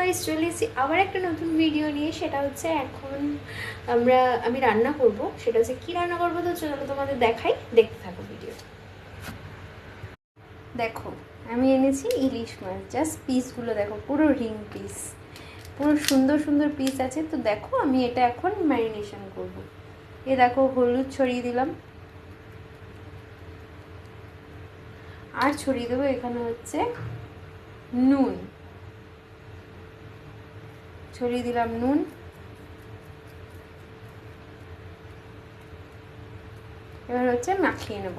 Guys, চলে এসেছি আবার একটা নতুন ভিডিও নিয়ে। সেটা হচ্ছে এখন আমি রান্না করব। সেটা হচ্ছে কি রান্না করবো, তো চলো তোমাদের দেখাই, দেখতে থাকো ভিডিও। দেখো, আমি এনেছি ইলিশ মাছ। জাস্ট পিসগুলো দেখো, পুরো রিং পিস, পুরো সুন্দর সুন্দর পিস আছে। তো দেখো, আমি এটা এখন ম্যারিনেশন করব। এ দেখো, হলুদ ছড়িয়ে দিলাম, আর ছড়িয়ে দেবো এখানে হচ্ছে নুন, ছড়িয়ে দিলাম নুন। এবার হচ্ছে মাখিয়ে নেব।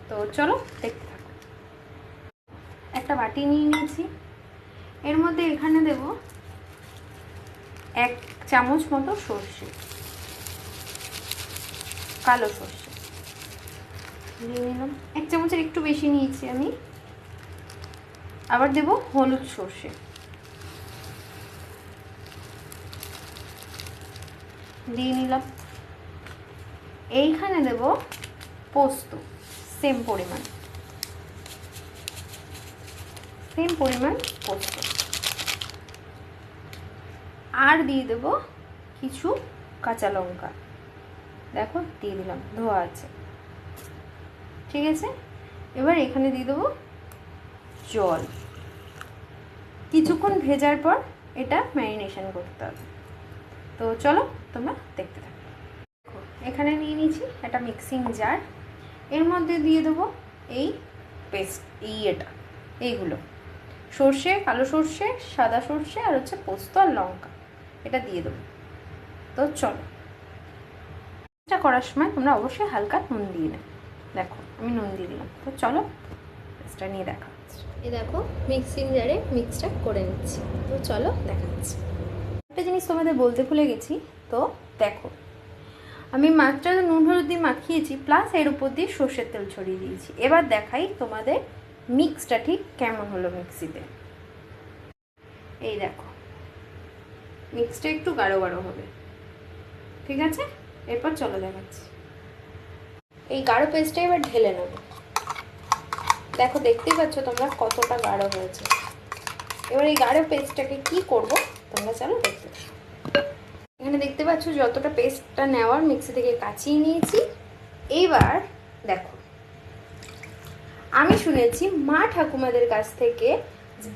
তো চলো দেখতে থাকো। একটা বাটি নিয়ে নিয়েছি, এর মধ্যে এখানে দেব 1 চামচ মতো সর্ষে, কালো সর্ষে দিয়ে নিলাম। 1 চামচের একটু বেশি নিয়েছি আমি। আবার দেব হলুদ সর্ষে, দিয়ে নিলাম। এইখানে দেব পোস্ত, সেম পরিমাণ পোস্ত। আর দিয়ে দেব কিছু কাঁচা লঙ্কা, দেখো দিয়ে দিলাম, ধোয়া আছে, ঠিক আছে। এবার এখানে দিয়ে দেবো জল। কিছুক্ষণ ভেজার পর এটা ম্যারিনেশন করতে হবে। তো চলো তোমরা দেখতে থাকো। দেখো, এখানে নিয়ে নিয়েছি একটা মিক্সিং জার। এর মধ্যে দিয়ে দেবো এই পেস্ট, এইগুলো সর্ষে, কালো সর্ষে, সাদা সর্ষে, আর হচ্ছে পোস্ত আর লঙ্কা, এটা দিয়ে দেবো। তো চলো, এটা করার সময় তোমরা অবশ্যই হালকা নুন দিয়ে নেবে। দেখো আমি নুন দিয়ে দিলাম। তো চলো পেস্টটা নিয়ে দেখা হচ্ছে। এই দেখো, মিক্সিং জারে মিক্সটা করে নিচ্ছি। তো চলো দেখাচ্ছি। একটা জিনিস তোমাদের বলতে ভুলে গেছি। তো দেখো, আমি মাছটা নুন হলুদ দিয়ে মাখিয়েছি, প্লাস এর উপর দিয়ে সর্ষের তেল ছড়িয়ে দিয়েছি। এবার দেখাই তোমাদের মিক্সটা ঠিক কেমন হলো মিক্সিতে। এই দেখো, মিক্সটা একটু গাঢ় গাঢ় হবে, ঠিক আছে। এরপর চলো দেখাচ্ছি। এই গাঢ় পেস্টটা এবার ঢেলে নেব। দেখো, দেখতেই পাচ্ছ তোমরা কতটা গাঢ় হয়েছে। এবার এই গাঢ় পেস্টটাকে কি করব তোমরা চলো দেখতে থাকো। এখানে দেখতে পাচ্ছ যতটা পেস্টটা নেওয়ার মিক্সি থেকে কাচিয়ে নিয়েছি। এইবার দেখো, আমি শুনেছি মা ঠাকুমাদের কাছ থেকে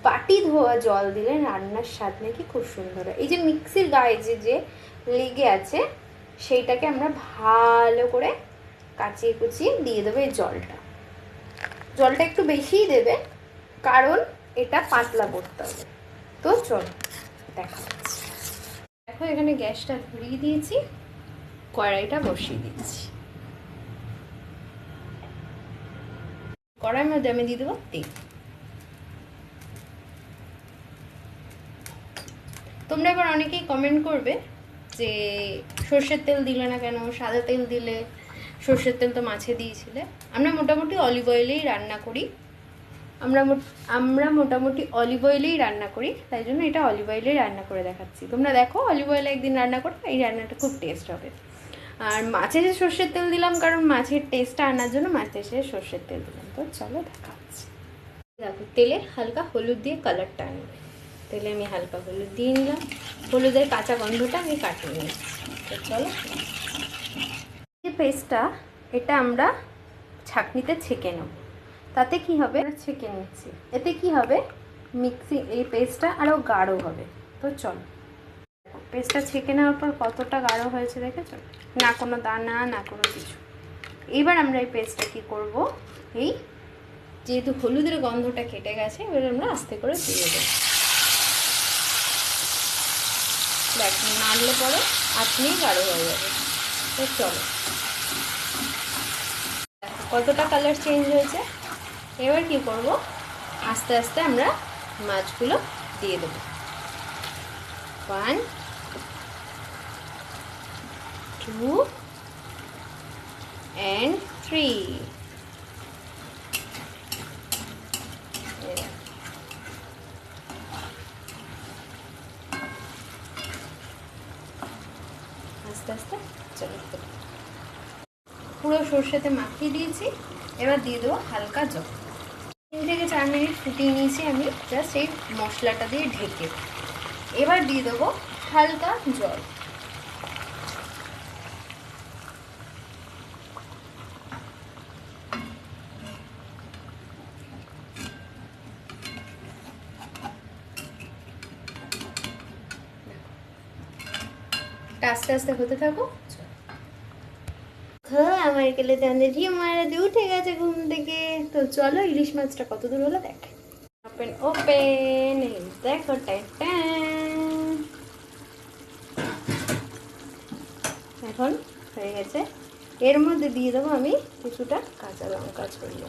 বাটি ধোয়া জল দিলে রান্নার স্বাদ নাকি খুব সুন্দর হয়। এই যে মিক্সির গায়ে যে লেগে আছে, সেইটাকে আমরা ভালো করে কাচিয়ে কুচিয়ে দিয়ে দেবো এই জলটা। জলটা একটু বেশিই দেবে, কারণ এটা পাতলা করতে হবে। তো চলো দেখো। দেখো, এখানে গ্যাসটা ধরিয়ে দিয়েছি, কড়াইটা বসিয়ে দিচ্ছি। কড়াইয়ের মধ্যে আমি দিয়ে দেবো তেল। তোমরা এবার অনেকেই কমেন্ট করবে যে সর্ষের তেল দিলে না কেন, সাদা তেল দিলে, সর্ষের তেল তো মাছে দিয়েছিলে। আমরা মোটামুটি অলিভ অয়েলেই রান্না করি, আমরা মোটামুটি অলিভ অয়েলেই রান্না করি, তাই জন্য এটা অলিভ অয়েলেই রান্না করে দেখাচ্ছি। তোমরা দেখো, অলিভ অয়েলে একদিন রান্না করবে, এই রান্নাটা খুব টেস্ট হবে। আর মাছে যে সর্ষের তেল দিলাম, কারণ মাছের টেস্টটা আনার জন্য মাছের সে সর্ষের তেল দিলাম। তো চলো দেখাচ্ছি। দেখো, তেলে হালকা হলুদ দিয়ে কালারটা আনবে। তেলে আমি হালকা হলুদ দিয়ে নিলাম, হলুদের কাঁচা গন্ধটা আমি কাটিয়ে নিয়েছি। তো চলো, এই পেস্টটা এটা আমরা ছাঁকনিতে ছেঁকে নেব। তাতে কি হবে, ছেঁকে নিচ্ছি, এতে কি হবে, মিক্সি এই পেস্টটা আরও গাঢ় হবে। তো চলো, পেস্টটা ছেঁকে নেওয়ার পর কতটা গাঢ় হয়েছে দেখেছো, না কোনো দানা না কোনো কিছু। এইবার আমরা এই পেস্টটা কী করব, এই যেহেতু হলুদের গন্ধটা কেটে গেছে, এবার আমরা আস্তে করে দিয়ে দেবো। দেখ, নাড়লে পরে আপনিই গাঢ় হয়ে যাবে। তো চলো, কতটা কালার চেঞ্জ হয়েছে। এবার কি করব, আস্তে আস্তে আমরা মাছগুলো দিয়ে দেবো। 1 2 and 3। আস্তে আস্তে চলো, পুরো সর্ষেতে মাখিয়ে দিয়েছি। এবার দিয়ে দেবো হালকা জল। 3 থেকে 4 মিনিট ফুটিয়ে নিয়েছি আমি, জাস্ট এই মশলাটা দিয়ে ঢেকে। এবার দিয়ে দেবো হালকা জল। আস্তে আস্তে হতে থাকো। আমার গেলে আমাদের রিমারাদি উঠে গেছে ঘুম থেকে। তো চলো ইলিশ মাছটা কত দূর হলো দেখ। ওপেন ওপেন, দেখো এখন হয়ে গেছে। এর মধ্যে দিয়ে দেবো আমি কিছুটা কাঁচা লঙ্কা ছড়িয়ে।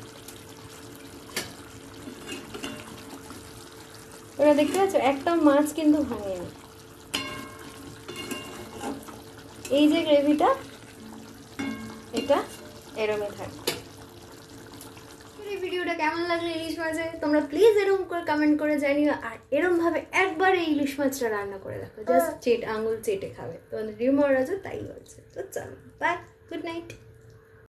ওরা দেখতে পাচ্ছ একটা মাছ কিন্তু ভাঙেনি। এই যে গ্রেভিটা এটা এরমই থাকবে। এই ভিডিওটা কেমন লাগলো ইলিশ মাছে তোমরা প্লিজ এরকম করে কমেন্ট করে জানিও। আর এরকম ভাবে একবার এই ইলিশ মাছটা রান্না করে দেখো, জাস্ট আঙুল চেটে খাবে। তোমাদের রিমোর আছে তাই বলছে। তো চলো বাই, গুড নাইট।